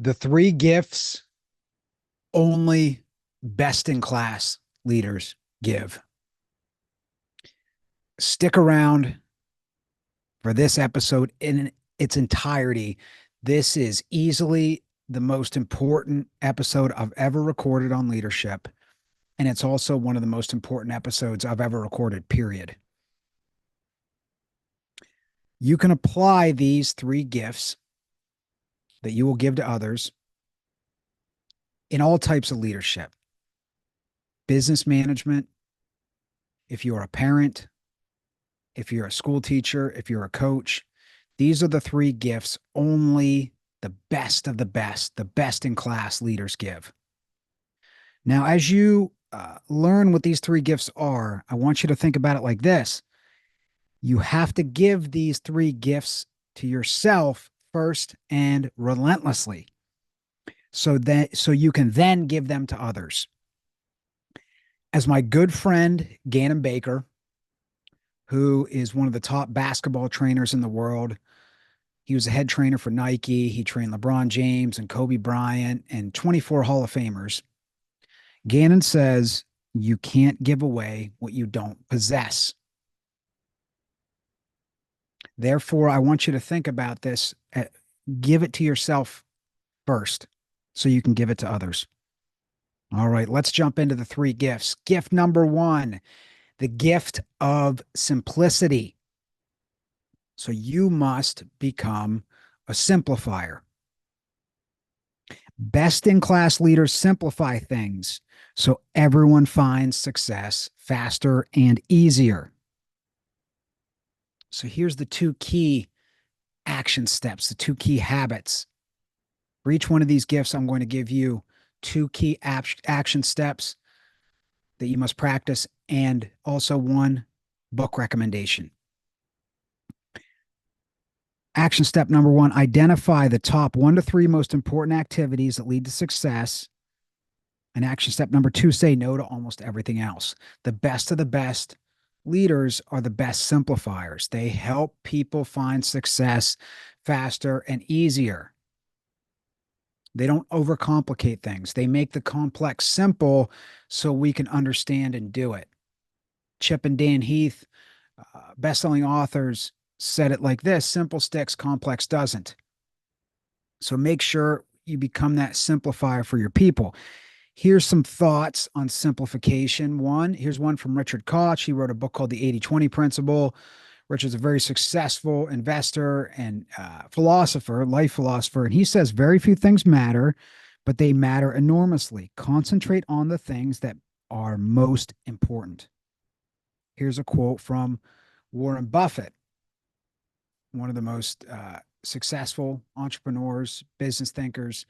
The three gifts only best in class leaders give. Stick around for this episode in its entirety. This is easily the most important episode I've ever recorded on leadership. And it's also one of the most important episodes I've ever recorded, period. You can apply these three gifts that you will give to others in all types of leadership: business management, if you're a parent, if you're a school teacher, if you're a coach. These are the three gifts only the best of the best in class leaders give. Now, as you learn what these three gifts are, I want you to think about it like this. You have to give these three gifts to yourself first and relentlessly, so you can then give them to others. As my good friend Gannon Baker, who is one of the top basketball trainers in the world, he was a head trainer for Nike. He trained LeBron James and Kobe Bryant and 24 Hall of Famers. Gannon says, you can't give away what you don't possess. Therefore, I want you to think about this. Give it to yourself first so you can give it to others. All right, let's jump into the three gifts. Gift number one, the gift of simplicity. So you must become a simplifier. Best in class leaders simplify things so everyone finds success faster and easier. So here's the two key action steps, the two key habits. For each one of these gifts, I'm going to give you two key action steps that you must practice and also one book recommendation. Action step number one, identify the top 1 to 3 most important activities that lead to success. And action step number two, say no to almost everything else. The best of the best leaders are the best simplifiers. They help people find success faster and easier. They don't overcomplicate things. They make the complex simple so we can understand and do it. Chip and Dan Heath, best-selling authors, said it like this: simple sticks, complex doesn't. So make sure you become that simplifier for your people. Here's some thoughts on simplification. Here's one from Richard Koch. He wrote a book called The 80-20 Principle. Richard's a very successful investor and philosopher, life philosopher. And he says very few things matter, but they matter enormously. Concentrate on the things that are most important. Here's a quote from Warren Buffett, one of the most successful entrepreneurs, business thinkers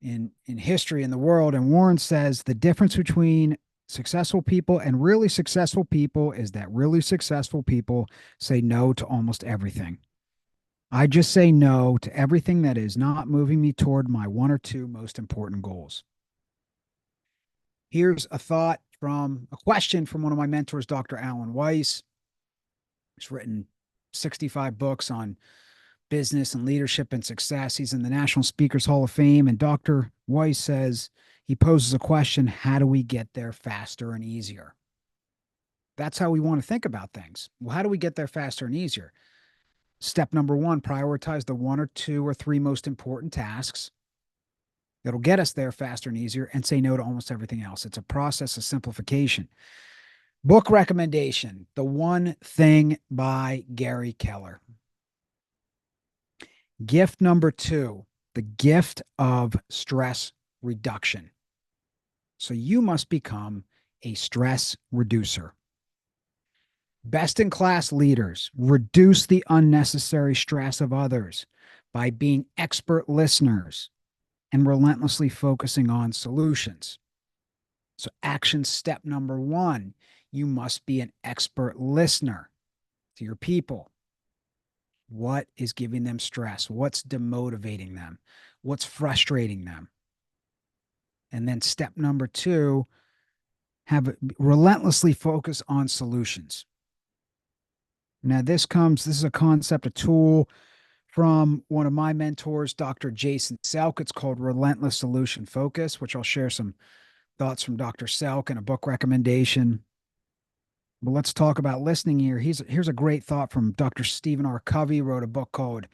in history in the world. And Warren says the difference between successful people and really successful people is that really successful people say no to almost everything. I just say no to everything that is not moving me toward my 1 or 2 most important goals. Here's a question from one of my mentors, Dr. Alan Weiss. He's written 65 books on business and leadership and success. He's in the National Speakers Hall of Fame. And Dr. Weiss says, he poses a question: how do we get there faster and easier? That's how we want to think about things. Well, how do we get there faster and easier? Step number one, prioritize the 1 or 2 or 3 most important tasks that'll get us there faster and easier, and say no to almost everything else. It's a process of simplification. Book recommendation: The One Thing by Gary Keller. Gift number 2, the gift of stress reduction. So you must become a stress reducer. Best in class leaders reduce the unnecessary stress of others by being expert listeners and relentlessly focusing on solutions. So action step number 1, you must be an expert listener to your people. What is giving them stress? What's demotivating them? What's frustrating them? And then step number 2, relentlessly focus on solutions. Now this is a concept, a tool from one of my mentors, Dr. Jason Selk. It's called Relentless Solution Focus, which I'll share some thoughts from Dr. Selk and a book recommendation. But let's talk about listening here. Here's a great thought from Dr. Stephen R. Covey, wrote a book called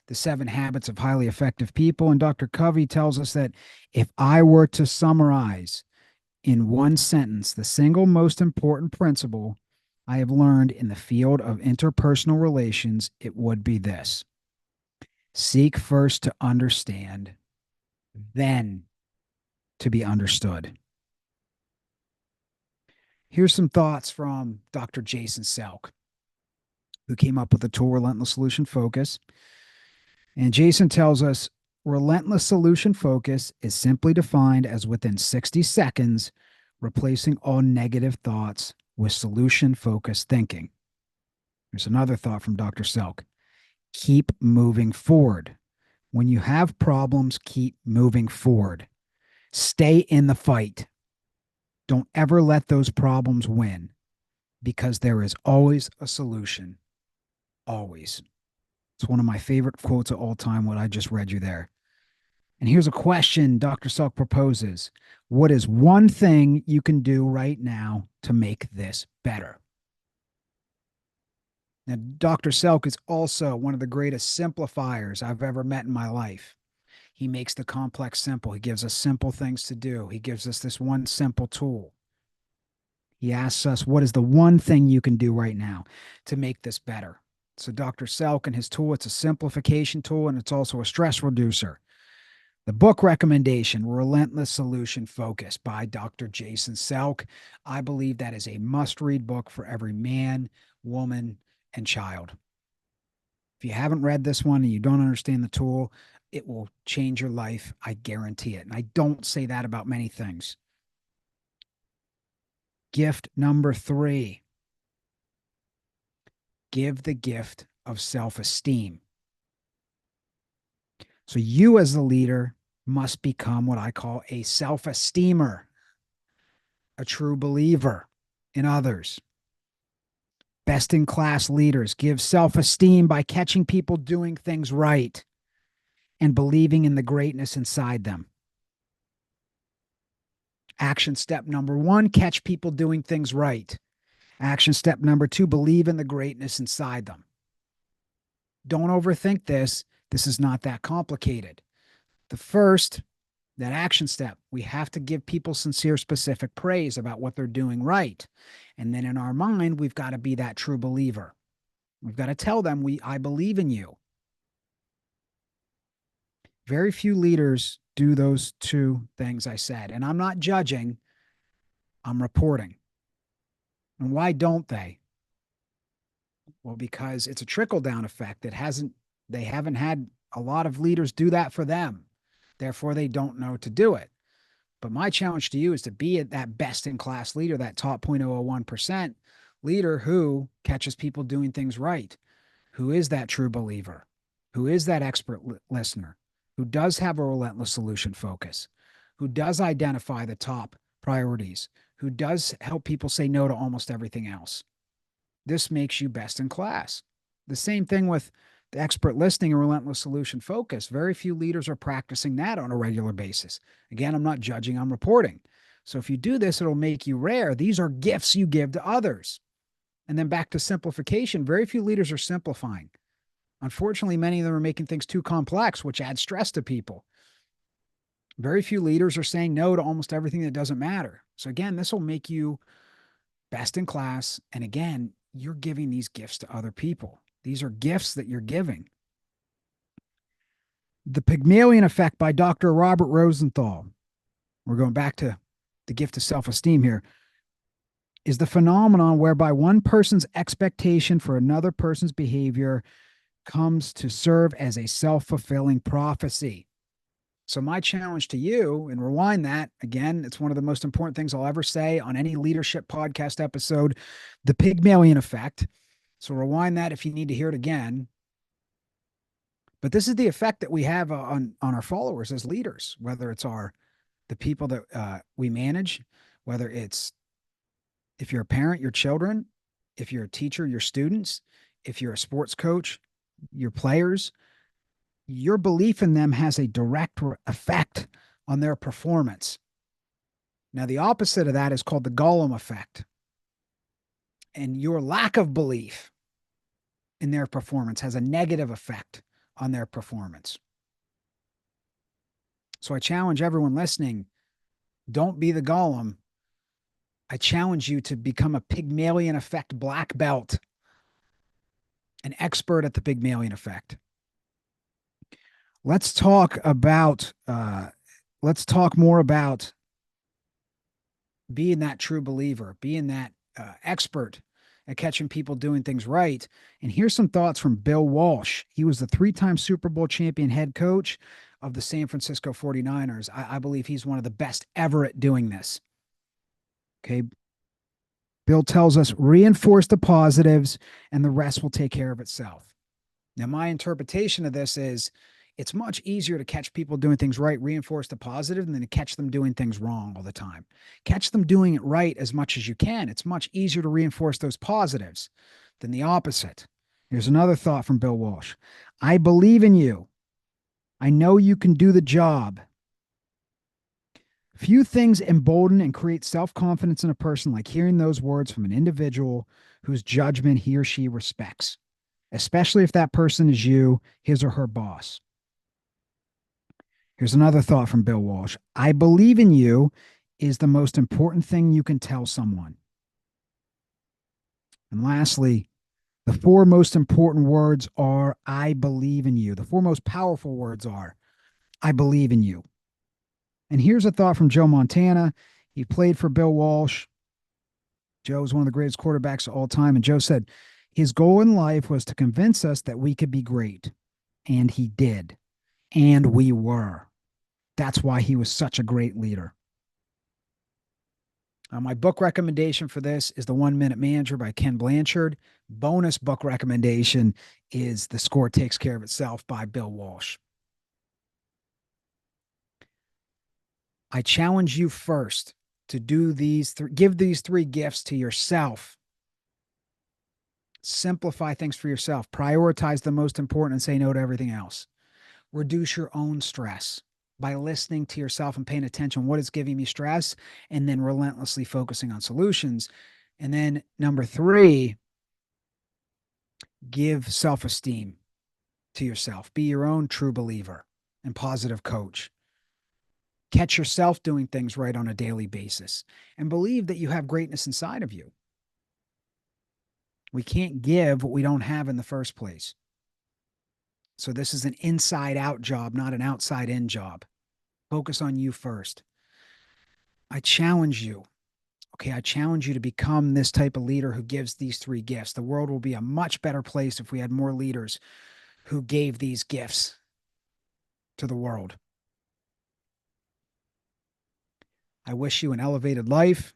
The 7 Habits of Highly Effective People. And Dr. Covey tells us that if I were to summarize in one sentence the single most important principle I have learned in the field of interpersonal relations, it would be this: seek first to understand, then to be understood. Here's some thoughts from Dr. Jason Selk, who came up with the tool Relentless Solution Focus. And Jason tells us relentless solution focus is simply defined as within 60 seconds, replacing all negative thoughts with solution focused thinking. There's another thought from Dr. Selk: keep moving forward. When you have problems, keep moving forward. Stay in the fight. Don't ever let those problems win, because there is always a solution. Always. It's one of my favorite quotes of all time, what I just read you there. And here's a question Dr. Selk proposes: what is one thing you can do right now to make this better? Now, Dr. Selk is also one of the greatest simplifiers I've ever met in my life. He makes the complex simple. He gives us simple things to do. He gives us this one simple tool. He asks us, what is the one thing you can do right now to make this better? So Dr. Selk and his tool, it's a simplification tool, and it's also a stress reducer. The book recommendation, Relentless Solution Focus by Dr. Jason Selk. I believe that is a must-read book for every man, woman, and child. If you haven't read this one and you don't understand the tool, it will change your life. I guarantee it. And I don't say that about many things. Gift number 3: give the gift of self-esteem. So you as the leader must become what I call a self-esteemer, a true believer in others. Best-in-class leaders give self-esteem by catching people doing things right and believing in the greatness inside them. Action step number 1, catch people doing things right. Action step number 2, believe in the greatness inside them. Don't overthink this. This is not that complicated. The first, that action step, we have to give people sincere, specific praise about what they're doing right. And then in our mind, we've got to be that true believer. We've got to tell them, I believe in you. Very few leaders do those two things I said. And I'm not judging, I'm reporting. And why don't they? Well, because it's a trickle-down effect that they haven't had a lot of leaders do that for them. Therefore, they don't know to do it. But my challenge to you is to be that best-in-class leader, that top 0.001% leader who catches people doing things right, who is that true believer, who is that expert listener, who does have a relentless solution focus, who does identify the top priorities, who does help people say no to almost everything else. This makes you best in class. The same thing with the expert listening and relentless solution focus. Very few leaders are practicing that on a regular basis. Again, I'm not judging, I'm reporting. So if you do this, it'll make you rare. These are gifts you give to others. And then back to simplification, very few leaders are simplifying. Unfortunately, many of them are making things too complex, which adds stress to people. Very few leaders are saying no to almost everything that doesn't matter. So again, this will make you best in class. And again, you're giving these gifts to other people. These are gifts that you're giving. The Pygmalion Effect by Dr. Robert Rosenthal, we're going back to the gift of self-esteem here, is the phenomenon whereby one person's expectation for another person's behavior comes to serve as a self-fulfilling prophecy. So my challenge to you, and rewind that, again, it's one of the most important things I'll ever say on any leadership podcast episode, the Pygmalion Effect. So rewind that if you need to hear it again. But this is the effect that we have on our followers as leaders, whether it's the people that we manage, whether it's, if you're a parent, your children, if you're a teacher, your students, if you're a sports coach, your players, your belief in them has a direct effect on their performance. Now, the opposite of that is called the Gollum effect. And your lack of belief in their performance has a negative effect on their performance. So I challenge everyone listening, don't be the Gollum. I challenge you to become a Pygmalion effect black belt, an expert at the Pygmalion effect. Let's talk more about being that true believer, being that expert at catching people doing things right. And here's some thoughts from Bill Walsh. He was the 3-time Super Bowl champion head coach of the San Francisco 49ers. I believe he's one of the best ever at doing this. Okay. Bill tells us reinforce the positives and the rest will take care of itself. Now, my interpretation of this is it's much easier to catch people doing things right, reinforce the positive, than to catch them doing things wrong all the time. Catch them doing it right as much as you can. It's much easier to reinforce those positives than the opposite. Here's another thought from Bill Walsh. I believe in you. I know you can do the job. Few things embolden and create self-confidence in a person like hearing those words from an individual whose judgment he or she respects, especially if that person is you, his or her boss. Here's another thought from Bill Walsh. I believe in you is the most important thing you can tell someone. And lastly, the 4 most important words are I believe in you. The 4 most powerful words are I believe in you. And here's a thought from Joe Montana. He played for Bill Walsh. Joe's one of the greatest quarterbacks of all time. And Joe said his goal in life was to convince us that we could be great. And he did. And we were. That's why he was such a great leader. My book recommendation for this is The 1 Minute Manager by Ken Blanchard. Bonus book recommendation is The Score Takes Care of Itself by Bill Walsh. I challenge you first to do give these 3 gifts to yourself. Simplify things for yourself. Prioritize the most important and say no to everything else. Reduce your own stress by listening to yourself and paying attention what is giving me stress, and then relentlessly focusing on solutions. And then number 3, give self-esteem to yourself. Be your own true believer and positive coach. Catch yourself doing things right on a daily basis and believe that you have greatness inside of you. We can't give what we don't have in the first place. So this is an inside-out job, not an outside-in job. Focus on you first. I challenge you. Okay, I challenge you to become this type of leader who gives these 3 gifts. The world will be a much better place if we had more leaders who gave these gifts to the world. I wish you an elevated life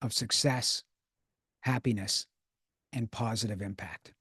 of success, happiness, and positive impact.